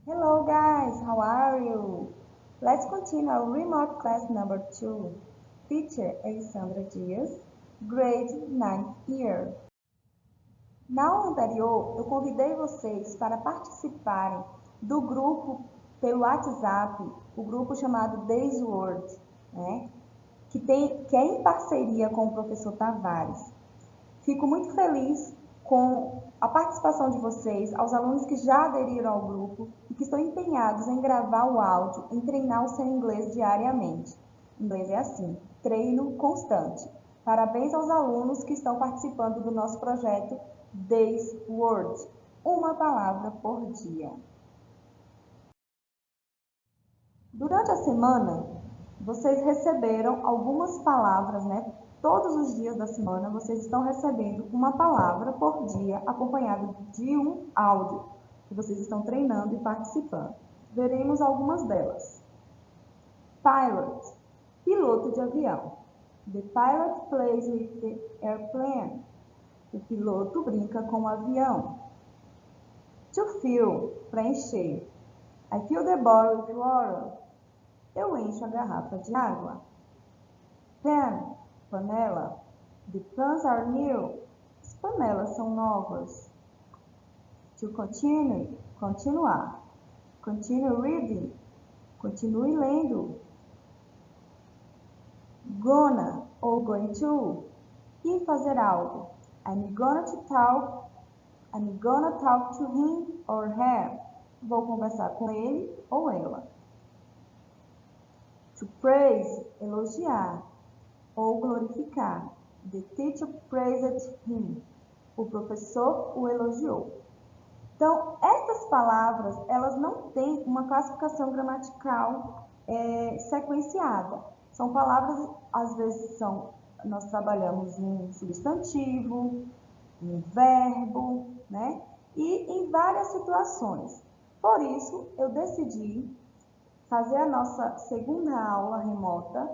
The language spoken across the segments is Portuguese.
Hello guys, how are you? Let's continue our remote class number 2. Teacher Alessandra Dias, grade 9th year. Na aula anterior, eu convidei vocês para participarem do grupo pelo WhatsApp, o grupo chamado Days Word, né? que é em parceria com o professor Tavares. Fico muito feliz com a participação de vocês, aos alunos que já aderiram ao grupo e que estão empenhados em gravar o áudio, em treinar o seu inglês diariamente. Inglês é assim, treino constante. Parabéns aos alunos que estão participando do nosso projeto Days Word, uma palavra por dia. Durante a semana, vocês receberam algumas palavras, né? Todos os dias da semana, vocês estão recebendo uma palavra por dia, acompanhado de um áudio, que vocês estão treinando e participando. Veremos algumas delas. Pilot, piloto de avião. The pilot plays with the airplane. O piloto brinca com o avião. To fill, preencher. I fill the bottle with water. Eu encho a garrafa de água. Pan, panela. The pans are new. As panelas são novas. To continue, continuar. Continue reading. Continue lendo. Gonna ou going to. E fazer algo. I'm gonna talk to him or her. Vou conversar com ele ou ela. To praise, elogiar ou glorificar. The teacher praised him. O professor o elogiou. Então, essas palavras, elas não têm uma classificação gramatical sequenciada. São palavras, às vezes, nós trabalhamos um substantivo, um verbo, né? E em várias situações. Por isso, eu decidi fazer a nossa segunda aula remota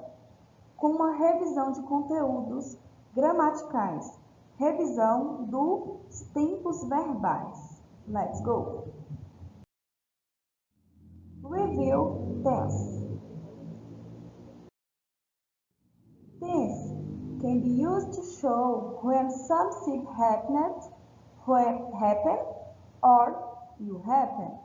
com uma revisão de conteúdos gramaticais, revisão dos tempos verbais. Let's go! Review tense. Tense can be used to show when something happened or you happen.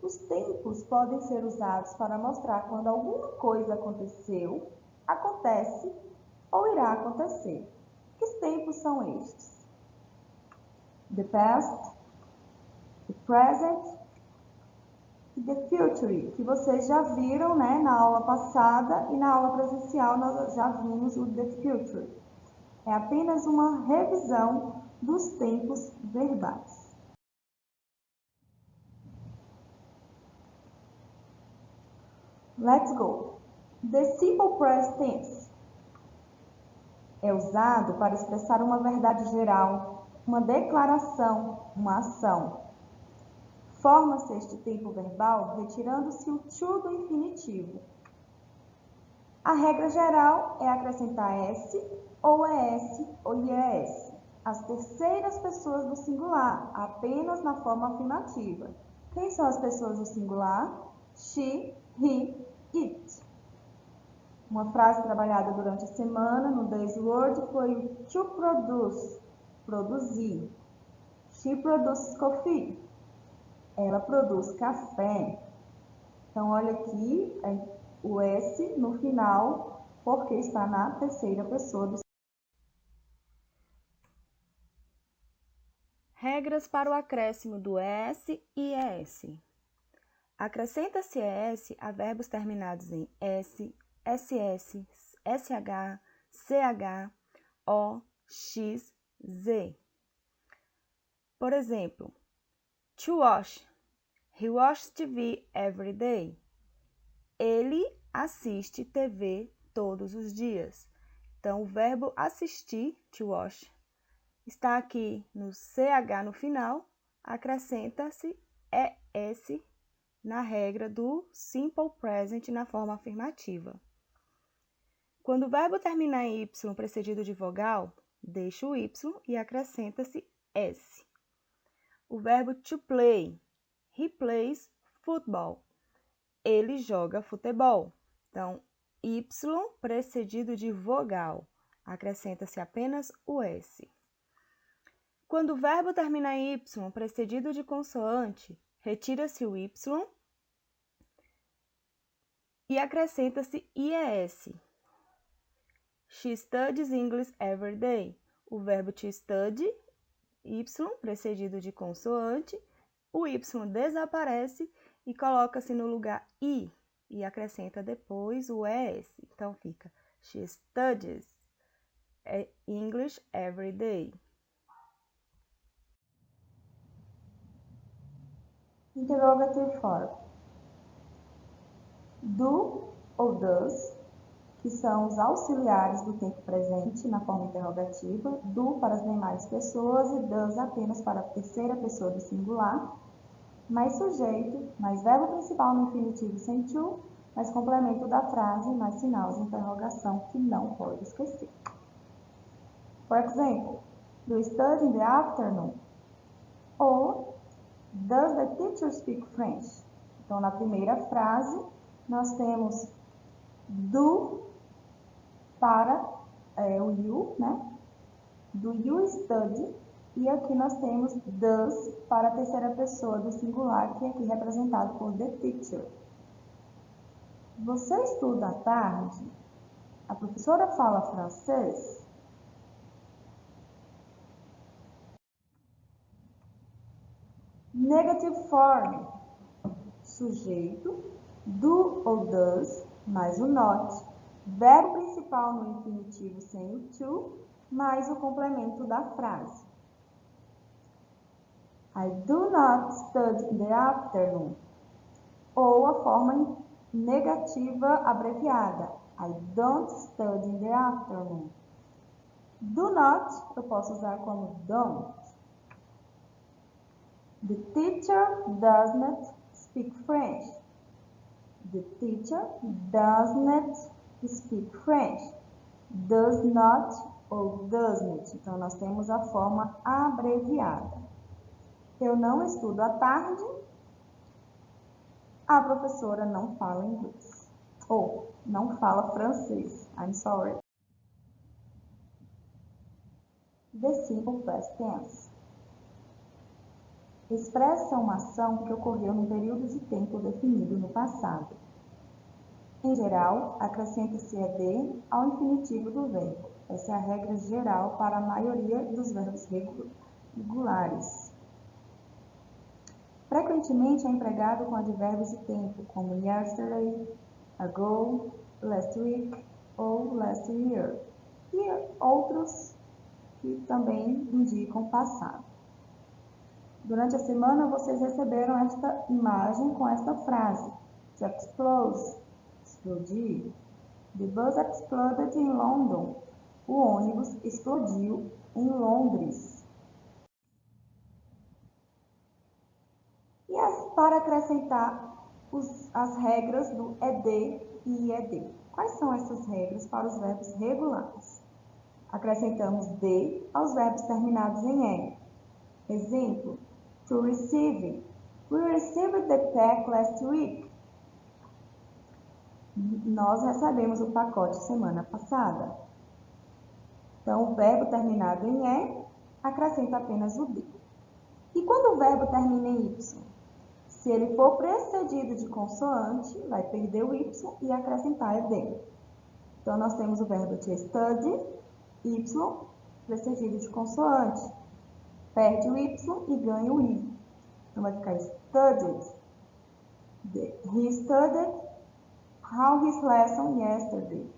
Os tempos podem ser usados para mostrar quando alguma coisa aconteceu, acontece ou irá acontecer. Que tempos são estes? The past, the present e the future, que vocês já viram, né, na aula passada e na aula presencial nós já vimos o the future. É apenas uma revisão dos tempos verbais. Let's go! The simple present tense é usado para expressar uma verdade geral, uma declaração, uma ação. Forma-se este tempo verbal retirando-se o to do infinitivo. A regra geral é acrescentar s ou es ou ies, as terceiras pessoas do singular, apenas na forma afirmativa. Quem são as pessoas do singular? She, he, it. Uma frase trabalhada durante a semana no Days Word foi to produce, produzir. She produces coffee. Ela produz café. Então, olha aqui o S no final, porque está na terceira pessoa do. Regras para o acréscimo do ES e ES. Acrescenta-se ES a verbos terminados em S, SS, SH, CH, O, X, Z. Por exemplo, to watch. He watches TV every day. Ele assiste TV todos os dias. Então, o verbo assistir, to watch, está aqui no CH no final, acrescenta-se ES na regra do simple present na forma afirmativa. Quando o verbo terminar em Y precedido de vogal, deixa o Y e acrescenta-se S. O verbo to play, he plays football. Ele joga futebol. Então, Y precedido de vogal. Acrescenta-se apenas o S. Quando o verbo termina em Y precedido de consoante, retira-se o Y e acrescenta-se IES. She studies English every day. O verbo to study, Y precedido de consoante, o Y desaparece e coloca-se no lugar I e acrescenta depois o ES. Então fica She studies English every day. Interrogative form. Do ou does, que são os auxiliares do tempo presente na forma interrogativa, do para as demais pessoas e does apenas para a terceira pessoa do singular, mais sujeito, mais verbo principal no infinitivo sem to, mais complemento da frase, mais sinal de interrogação que não pode esquecer. For example, do you study in the afternoon? Ou does the teacher speak French? Então, na primeira frase, nós temos do para o you, né? Do you study? E aqui nós temos does para a terceira pessoa do singular, que é aqui representado por the teacher. Você estuda à tarde? A professora fala francês? Negative form. Sujeito, do ou does, mais o not. Verbo principal no infinitivo sem o to, mais o complemento da frase. I do not study in the afternoon. Ou a forma negativa abreviada. I don't study in the afternoon. Do not, eu posso usar como don't. The teacher does not speak French. The teacher does not speak French. Does not ou doesn't. Então, nós temos a forma abreviada. Eu não estudo à tarde. A professora não fala inglês. Ou não fala francês. I'm sorry. The simple past tense. Expressa uma ação que ocorreu num período de tempo definido no passado. Em geral, acrescenta-se ed ao infinitivo do verbo. Essa é a regra geral para a maioria dos verbos regulares. Frequentemente é empregado com advérbios de tempo, como yesterday, ago, last week ou last year, e outros que também indicam passado. Durante a semana, vocês receberam esta imagem com esta frase: to explode, explodir. The bus exploded in London. O ônibus explodiu em Londres. E para acrescentar as regras do ed e ied. Quais são essas regras para os verbos regulares? Acrescentamos de aos verbos terminados em e. Exemplo, to receive. We received the pack last week. Nós recebemos o pacote semana passada. Então, o verbo terminado em e acrescenta apenas o de. E quando o verbo termina em y? Se ele for precedido de consoante, vai perder o y e acrescentar ed. Então, nós temos o verbo to study, y, precedido de consoante. Perde o y e ganha o i. Então, vai ficar studied. He studied how his lesson yesterday.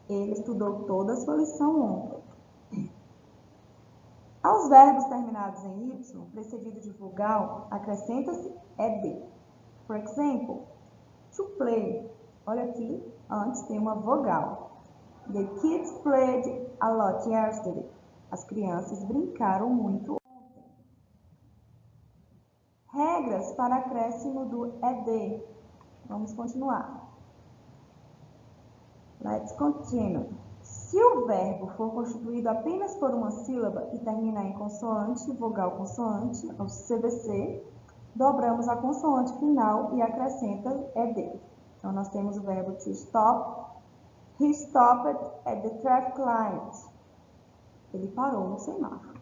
Ele estudou toda a sua lição ontem. Aos verbos terminados em y, precedido de vogal, acrescenta-se ed. For example, to play. Olha aqui, antes tem uma vogal. The kids played a lot yesterday. As crianças brincaram muito ontem. Regras para acréscimo do ed. Vamos continuar. Let's continue. Se o verbo for constituído apenas por uma sílaba e terminar em consoante, vogal consoante, ou CVC, dobramos a consoante final e acrescenta ED. Então, nós temos o verbo to stop. He stopped at the traffic light. Ele parou no semáforo.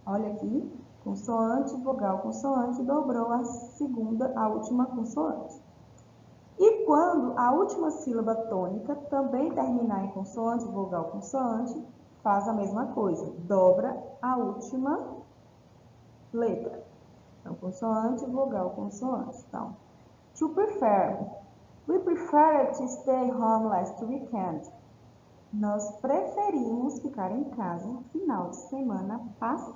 Olha aqui, consoante, vogal, consoante, dobrou a última consoante. E quando a última sílaba tônica também terminar em consoante, vogal, consoante, faz a mesma coisa, dobra a última letra. Então, consoante, vogal, consoante. Então, to prefer. We prefer to stay home last weekend. Nós preferimos ficar em casa no final de semana passado.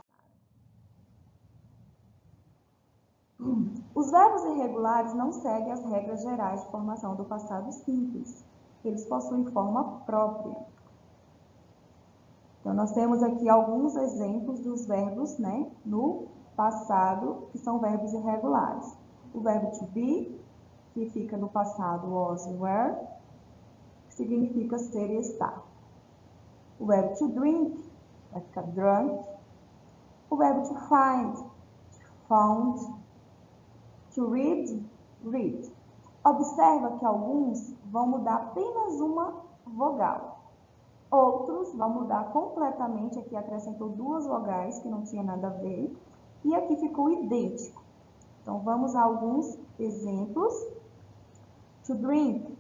Os verbos irregulares não seguem as regras gerais de formação do passado simples. Eles possuem forma própria. Então, nós temos aqui alguns exemplos dos verbos, no passado, que são verbos irregulares. O verbo to be, que fica no passado was, were, que significa ser e estar. O verbo to drink, vai ficar drunk. O verbo to find, found. To read, read. Observa que alguns vão mudar apenas uma vogal. Outros vão mudar completamente. Aqui acrescentou duas vogais que não tinha nada a ver. E aqui ficou idêntico. Então, vamos a alguns exemplos. To drink.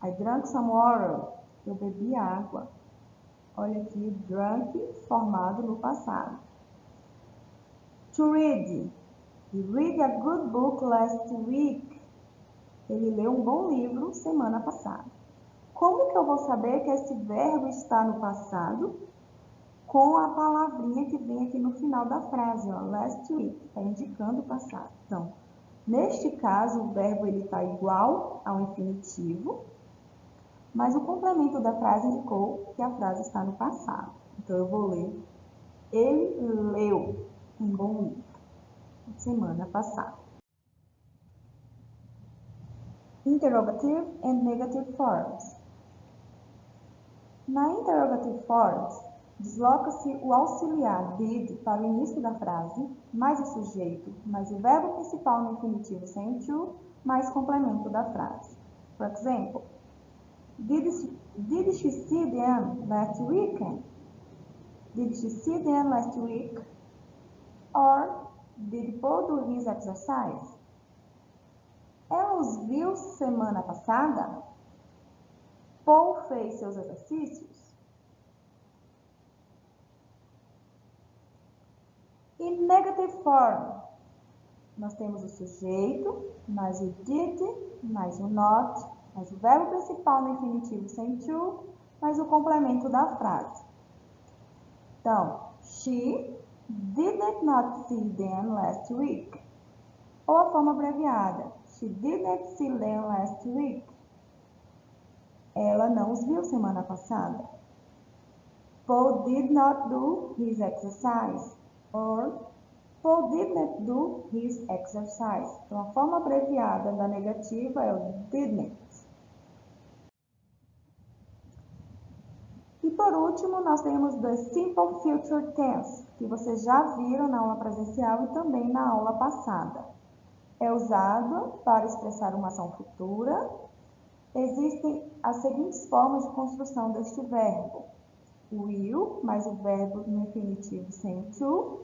I drank some water. Eu bebi água. Olha aqui, drunk, formado no passado. To read. He read a good book last week. Ele leu um bom livro semana passada. Como que eu vou saber que esse verbo está no passado? Com a palavrinha que vem aqui no final da frase, ó, last week, está indicando o passado. Então, neste caso, o verbo está igual ao infinitivo, mas o complemento da frase indicou que a frase está no passado. Então, eu vou ler, ele leu um bom livro semana passada. Interrogative and negative forms. Na interrogative forms, desloca-se o auxiliar did para o início da frase, mais o sujeito, mais o verbo principal no infinitivo sem to, mais complemento da frase. For example, did she see them last weekend? Did she see them last week? Or did Paul do his exercise? Ela os viu semana passada? Paul fez seus exercícios? Em negative form, nós temos o sujeito, mais o did, mais o not, mais o verbo principal no infinitivo sem to, mais o complemento da frase. Então, she did not see them last week. Ou a forma abreviada, she didn't see them last week. Ela não os viu semana passada. Paul did not do his exercise. Or, Paul didn't do his exercise. Então, a forma abreviada da negativa é o didn't. E por último, nós temos the simple future tense, que vocês já viram na aula presencial e também na aula passada. É usado para expressar uma ação futura. Existem as seguintes formas de construção deste verbo. O will, mais o verbo no infinitivo sem to,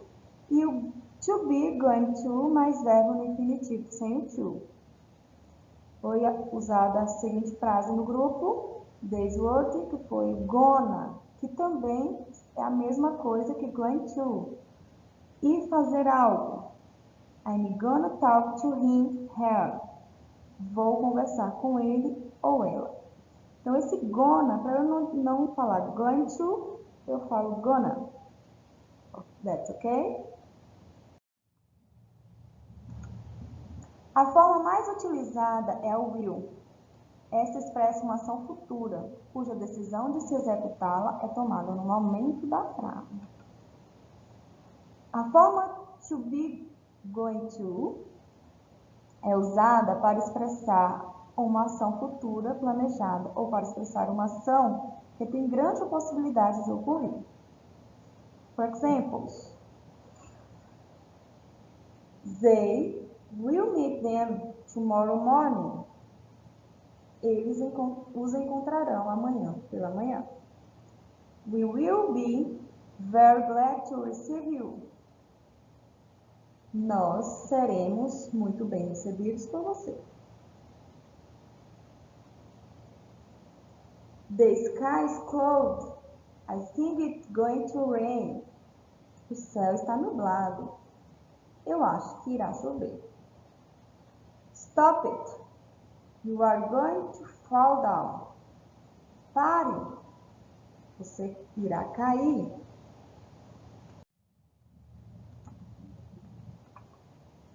e o to be, going to, mais verbo no infinitivo sem o to. Foi usada a seguinte frase no grupo, this word, que foi gonna, que também é a mesma coisa que going to. E fazer algo. I'm gonna talk to him, her. Vou conversar com ele ou ela. Então, esse gonna, para eu não falar going to, eu falo gonna. That's okay? A forma mais utilizada é o will. Esta expressa uma ação futura, cuja decisão de se executá-la é tomada no momento da frase. A forma to be going to é usada para expressar uma ação futura planejada ou para expressar uma ação que tem grande possibilidade de ocorrer. For example, They will meet them tomorrow morning. Eles os encontrarão amanhã pela manhã. We will be very glad to receive you. Nós seremos muito bem recebidos por você. The sky is clouded. I think it's going to rain. O céu está nublado. Eu acho que irá chover. Stop it. You are going to fall down. Pare. Você irá cair.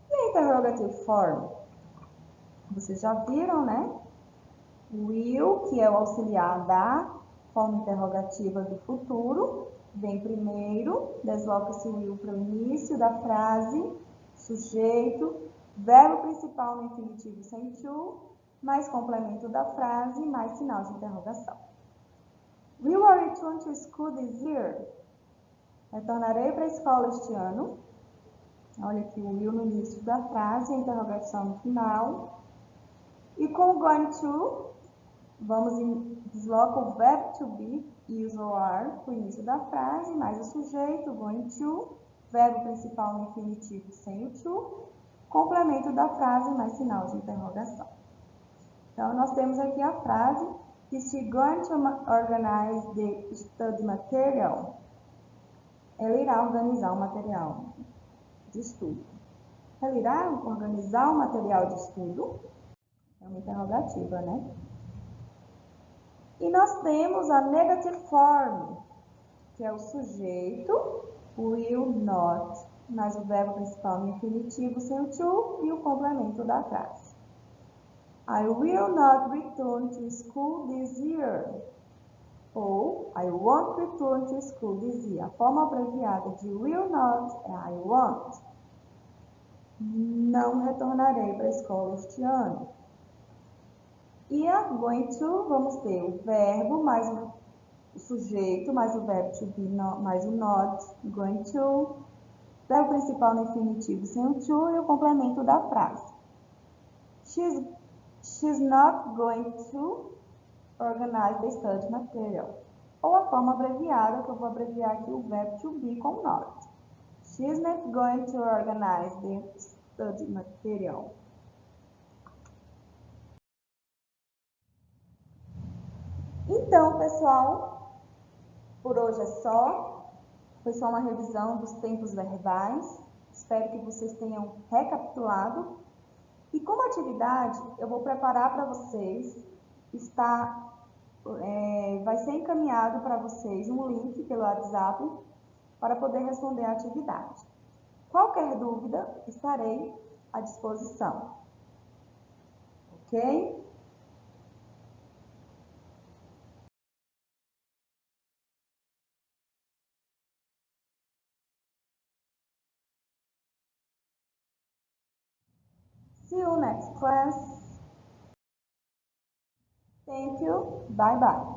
E a interrogative form? Vocês já viram, né? Will, que é o auxiliar da forma interrogativa do futuro, vem primeiro, desloca-se o will para o início da frase, sujeito, verbo principal no infinitivo sem to, mais complemento da frase, mais sinal de interrogação. Will I return to school this year? Retornarei para a escola este ano. Olha aqui o will no início da frase, a interrogação no final. E com o going to, desloca o verbo to be e use o are para o início da frase, mais o sujeito, going to, verbo principal no infinitivo sem o to, complemento da frase, mais sinal de interrogação. Então, nós temos aqui a frase, is she going to organize the study material? Ela irá organizar o material de estudo. Ela irá organizar o material de estudo? É uma interrogativa, né? E nós temos a negative form, que é o sujeito, will not, mais o verbo principal no infinitivo sem o to e o complemento da frase. I will not return to school this year. Ou I won't return to school this year. A forma abreviada de will not é I won't. Não retornarei para a escola este ano. E a going to, vamos ter o verbo mais o sujeito, mais o verbo to be, mais o not, going to, verbo principal no infinitivo sem o to e o complemento da frase. She's not going to organize the study material. Ou a forma abreviada, que eu vou abreviar aqui o verbo to be com not. She's not going to organize the study material. Então, pessoal, por hoje é só. Foi só uma revisão dos tempos verbais. Espero que vocês tenham recapitulado. E como atividade, eu vou preparar para vocês, vai ser encaminhado para vocês um link pelo WhatsApp para poder responder a atividade. Qualquer dúvida, estarei à disposição. Ok? See you next class. Thank you. Bye bye.